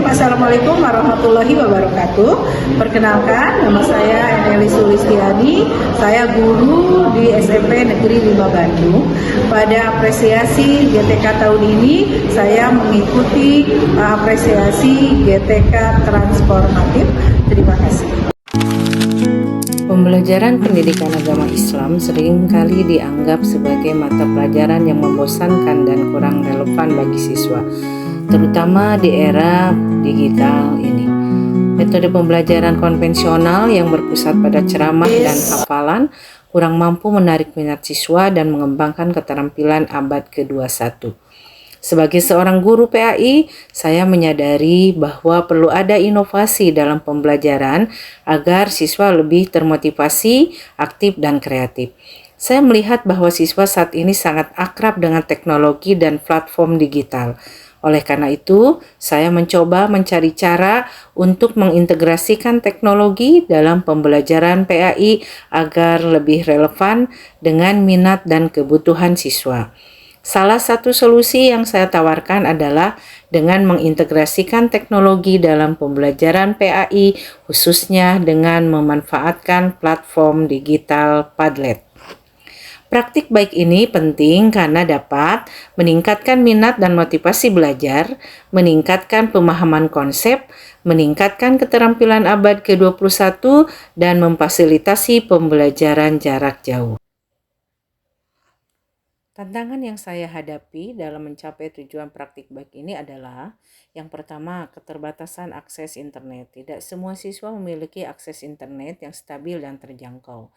Assalamualaikum warahmatullahi wabarakatuh. Perkenalkan, nama saya Eneli Sulistiani. Saya guru di SMP Negeri 5 Bandung. Pada apresiasi GTK tahun ini, saya mengikuti apresiasi GTK transformatif. Terima kasih. Pembelajaran pendidikan agama Islam seringkali dianggap sebagai mata pelajaran yang membosankan dan kurang relevan bagi siswa, terutama di era digital ini. Metode pembelajaran konvensional yang berpusat pada ceramah dan hafalan kurang mampu menarik minat siswa dan mengembangkan keterampilan abad ke-21. Sebagai seorang guru PAI, saya menyadari bahwa perlu ada inovasi dalam pembelajaran agar siswa lebih termotivasi, aktif, dan kreatif. Saya melihat bahwa siswa saat ini sangat akrab dengan teknologi dan platform digital. Oleh karena itu, saya mencoba mencari cara untuk mengintegrasikan teknologi dalam pembelajaran PAI agar lebih relevan dengan minat dan kebutuhan siswa. Salah satu solusi yang saya tawarkan adalah dengan mengintegrasikan teknologi dalam pembelajaran PAI, khususnya dengan memanfaatkan platform digital Padlet. Praktik baik ini penting karena dapat meningkatkan minat dan motivasi belajar, meningkatkan pemahaman konsep, meningkatkan keterampilan abad ke-21, dan memfasilitasi pembelajaran jarak jauh. Tantangan yang saya hadapi dalam mencapai tujuan praktik baik ini adalah yang pertama, keterbatasan akses internet. Tidak semua siswa memiliki akses internet yang stabil dan terjangkau.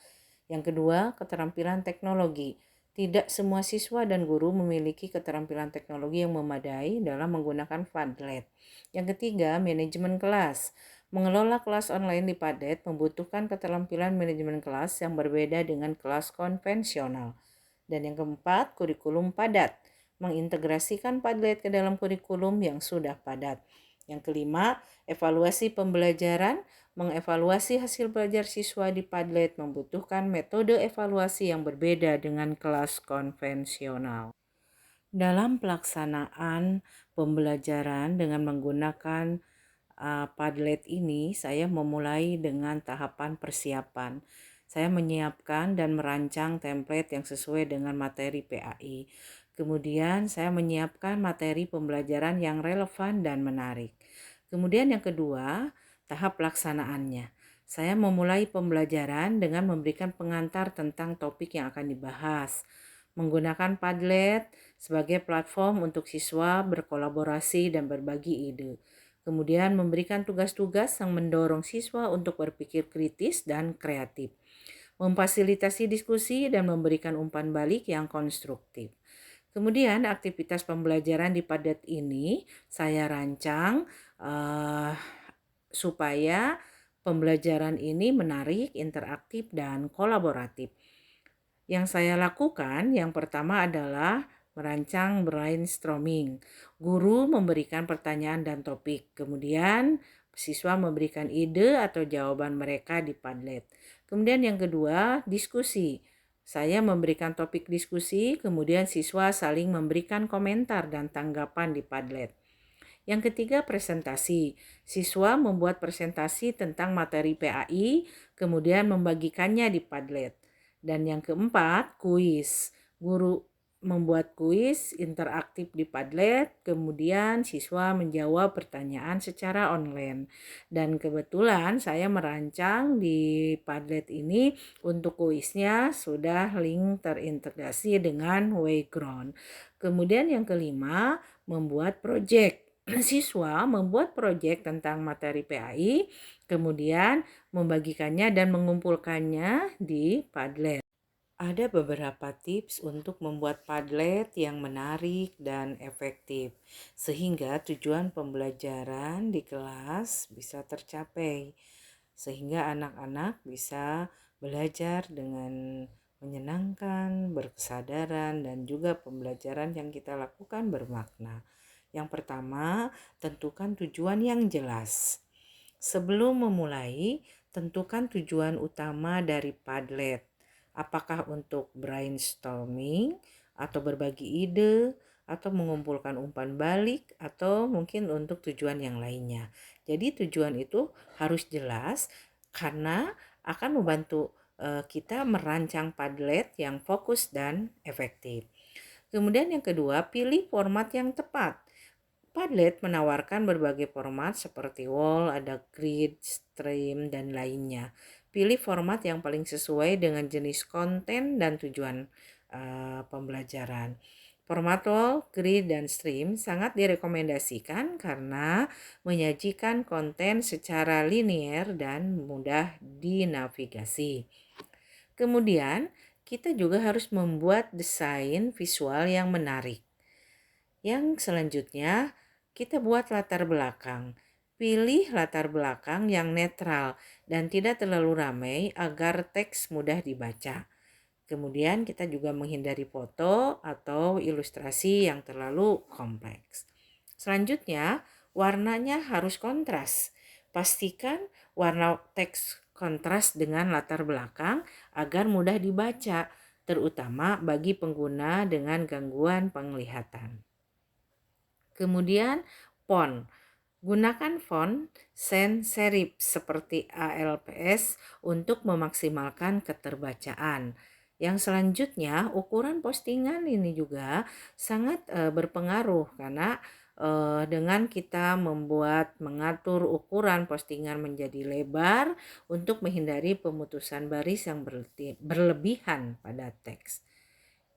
Yang kedua, keterampilan teknologi. Tidak semua siswa dan guru memiliki keterampilan teknologi yang memadai dalam menggunakan Padlet. Yang ketiga, manajemen kelas. Mengelola kelas online di Padlet membutuhkan keterampilan manajemen kelas yang berbeda dengan kelas konvensional. Dan yang keempat, kurikulum padat. Mengintegrasikan Padlet ke dalam kurikulum yang sudah padat. Yang kelima, evaluasi pembelajaran. Mengevaluasi hasil belajar siswa di Padlet membutuhkan metode evaluasi yang berbeda dengan kelas konvensional. Dalam pelaksanaan pembelajaran dengan menggunakan Padlet ini, saya memulai dengan tahapan persiapan. Saya menyiapkan dan merancang template yang sesuai dengan materi PAI. Kemudian saya menyiapkan materi pembelajaran yang relevan dan menarik. Kemudian yang kedua, tahap pelaksanaannya. Saya memulai pembelajaran dengan memberikan pengantar tentang topik yang akan dibahas. Menggunakan Padlet sebagai platform untuk siswa berkolaborasi dan berbagi ide. Kemudian memberikan tugas-tugas yang mendorong siswa untuk berpikir kritis dan kreatif, memfasilitasi diskusi dan memberikan umpan balik yang konstruktif. Kemudian aktivitas pembelajaran di Padlet ini saya rancang supaya pembelajaran ini menarik, interaktif, dan kolaboratif. Yang saya lakukan yang pertama adalah merancang brainstorming. Guru memberikan pertanyaan dan topik, kemudian siswa memberikan ide atau jawaban mereka di Padlet. Kemudian yang kedua, diskusi. Saya memberikan topik diskusi, kemudian siswa saling memberikan komentar dan tanggapan di Padlet. Yang ketiga, presentasi. Siswa membuat presentasi tentang materi PAI, kemudian membagikannya di Padlet. Dan yang keempat, kuis. Guru membuat kuis interaktif di Padlet, kemudian siswa menjawab pertanyaan secara online. Dan kebetulan saya merancang di Padlet ini untuk kuisnya sudah link terintegrasi dengan Wayground. Kemudian yang kelima, membuat proyek. Siswa membuat proyek tentang materi PAI, kemudian membagikannya dan mengumpulkannya di Padlet. Ada beberapa tips untuk membuat Padlet yang menarik dan efektif, sehingga tujuan pembelajaran di kelas bisa tercapai, sehingga anak-anak bisa belajar dengan menyenangkan, berkesadaran, dan juga pembelajaran yang kita lakukan bermakna. Yang pertama, tentukan tujuan yang jelas. Sebelum memulai, tentukan tujuan utama dari Padlet. Apakah untuk brainstorming atau berbagi ide atau mengumpulkan umpan balik, atau mungkin untuk tujuan yang lainnya. Jadi tujuan itu harus jelas karena akan membantu kita merancang Padlet yang fokus dan efektif. Kemudian yang kedua, pilih format yang tepat. Padlet menawarkan berbagai format seperti wall, ada grid, stream, dan lainnya. Pilih format yang paling sesuai dengan jenis konten dan tujuan pembelajaran. Format wall, grid, dan stream sangat direkomendasikan karena menyajikan konten secara linier dan mudah dinavigasi. Kemudian, kita juga harus membuat desain visual yang menarik. Yang selanjutnya, kita buat latar belakang. Pilih latar belakang yang netral dan tidak terlalu ramai agar teks mudah dibaca. Kemudian kita juga menghindari foto atau ilustrasi yang terlalu kompleks. Selanjutnya, warnanya harus kontras. Pastikan warna teks kontras dengan latar belakang agar mudah dibaca, terutama bagi pengguna dengan gangguan penglihatan. Kemudian font. Gunakan font sans serif seperti ALPS untuk memaksimalkan keterbacaan. Yang selanjutnya, ukuran postingan ini juga sangat berpengaruh karena dengan kita mengatur ukuran postingan menjadi lebar untuk menghindari pemutusan baris yang berlebihan pada teks.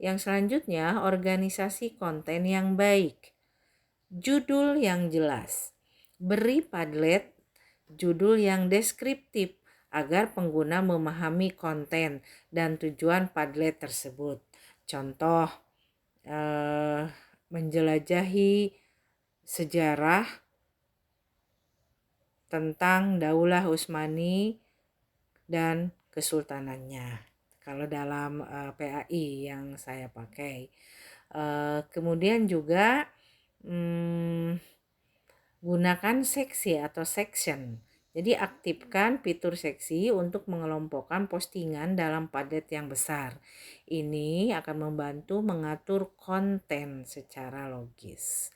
Yang selanjutnya, organisasi konten yang baik. Judul yang jelas. Beri Padlet judul yang deskriptif agar pengguna memahami konten dan tujuan Padlet tersebut. Contoh, menjelajahi sejarah tentang Daulah Utsmani dan kesultanannya. Kalau dalam PAI yang saya pakai. Kemudian juga gunakan seksi atau section. Jadi aktifkan fitur seksi untuk mengelompokkan postingan dalam Padlet yang besar. Ini akan membantu mengatur konten secara logis.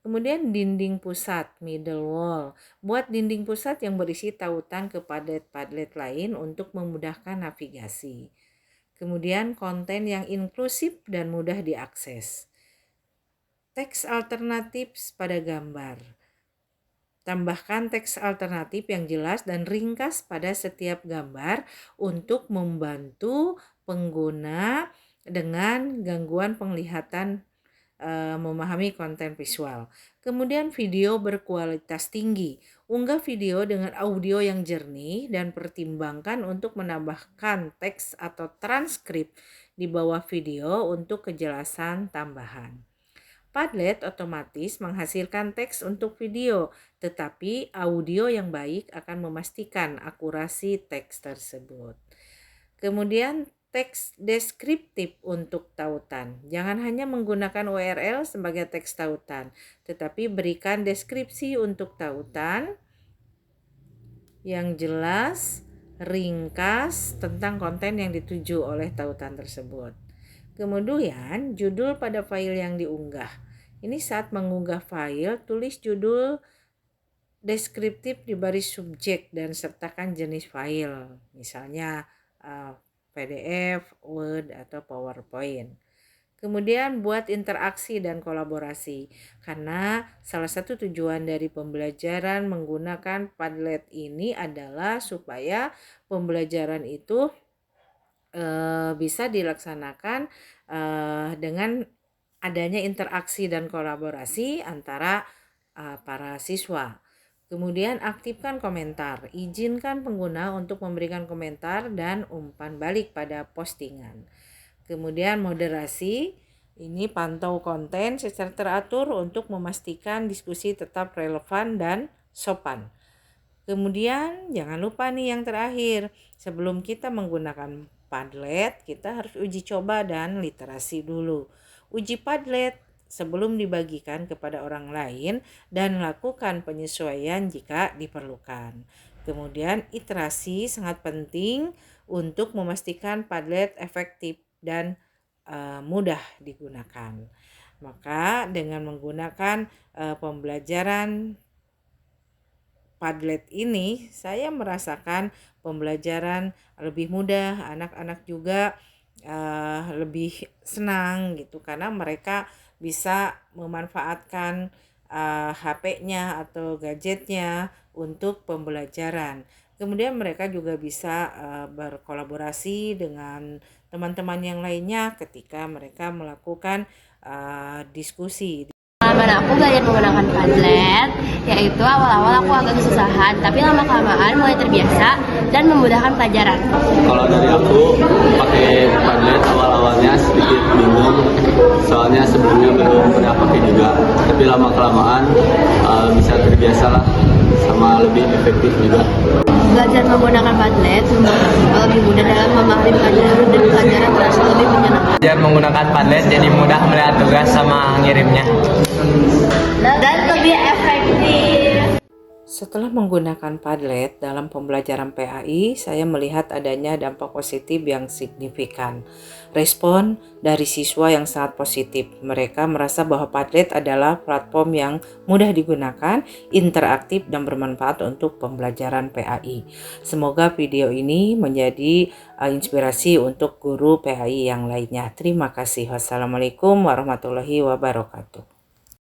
Kemudian dinding pusat, middle wall. Buat dinding pusat yang berisi tautan ke Padlet lain untuk memudahkan navigasi. Kemudian konten yang inklusif dan mudah diakses. Teks alternatif pada gambar. Tambahkan teks alternatif yang jelas dan ringkas pada setiap gambar untuk membantu pengguna dengan gangguan penglihatan memahami konten visual. Kemudian video berkualitas tinggi. Unggah video dengan audio yang jernih dan pertimbangkan untuk menambahkan teks atau transkrip di bawah video untuk kejelasan tambahan. Padlet otomatis menghasilkan teks untuk video, tetapi audio yang baik akan memastikan akurasi teks tersebut. Kemudian teks deskriptif untuk tautan. Jangan hanya menggunakan URL sebagai teks tautan, tetapi berikan deskripsi untuk tautan yang jelas, ringkas tentang konten yang dituju oleh tautan tersebut. Kemudian judul pada file yang diunggah. Ini saat mengunggah file, tulis judul deskriptif di baris subjek dan sertakan jenis file, misalnya PDF, Word, atau PowerPoint. Kemudian buat interaksi dan kolaborasi, karena salah satu tujuan dari pembelajaran menggunakan Padlet ini adalah supaya pembelajaran itu bisa dilaksanakan dengan adanya interaksi dan kolaborasi antara para siswa. Kemudian aktifkan komentar, izinkan pengguna untuk memberikan komentar dan umpan balik pada postingan. Kemudian moderasi, ini pantau konten secara teratur untuk memastikan diskusi tetap relevan dan sopan. Kemudian jangan lupa nih yang terakhir, sebelum kita menggunakan Padlet, kita harus uji coba dan literasi dulu. Uji Padlet sebelum dibagikan kepada orang lain dan lakukan penyesuaian jika diperlukan. Kemudian iterasi sangat penting untuk memastikan Padlet efektif dan mudah digunakan. Maka dengan menggunakan pembelajaran Padlet ini, saya merasakan pembelajaran lebih mudah, anak-anak juga lebih senang gitu karena mereka bisa memanfaatkan HP-nya atau gadgetnya untuk pembelajaran. Kemudian mereka juga bisa berkolaborasi dengan teman-teman yang lainnya ketika mereka melakukan diskusi. Pengalaman aku belajar menggunakan Padlet, yaitu awal-awal aku agak kesusahan, tapi lama-kelamaan mulai terbiasa dan memudahkan pelajaran. Kalau dari aku pakai Padlet awal-awalnya sedikit bingung, soalnya sebelumnya belum pernah pakai juga. Tapi lama-kelamaan bisa terbiasa lah, sama lebih efektif juga. Belajar menggunakan Padlet membuat aku lebih mudah dalam memahami pelajaran dan pelajaran terasa lebih menyenangkan. Belajar menggunakan Padlet jadi mudah melihat tugas sama ngirimnya. Dan lebih efektif. Setelah menggunakan Padlet dalam pembelajaran PAI, saya melihat adanya dampak positif yang signifikan. Respon dari siswa yang sangat positif. Mereka merasa bahwa Padlet adalah platform yang mudah digunakan, interaktif, dan bermanfaat untuk pembelajaran PAI. Semoga video ini menjadi inspirasi untuk guru PAI yang lainnya. Terima kasih. Wassalamualaikum warahmatullahi wabarakatuh.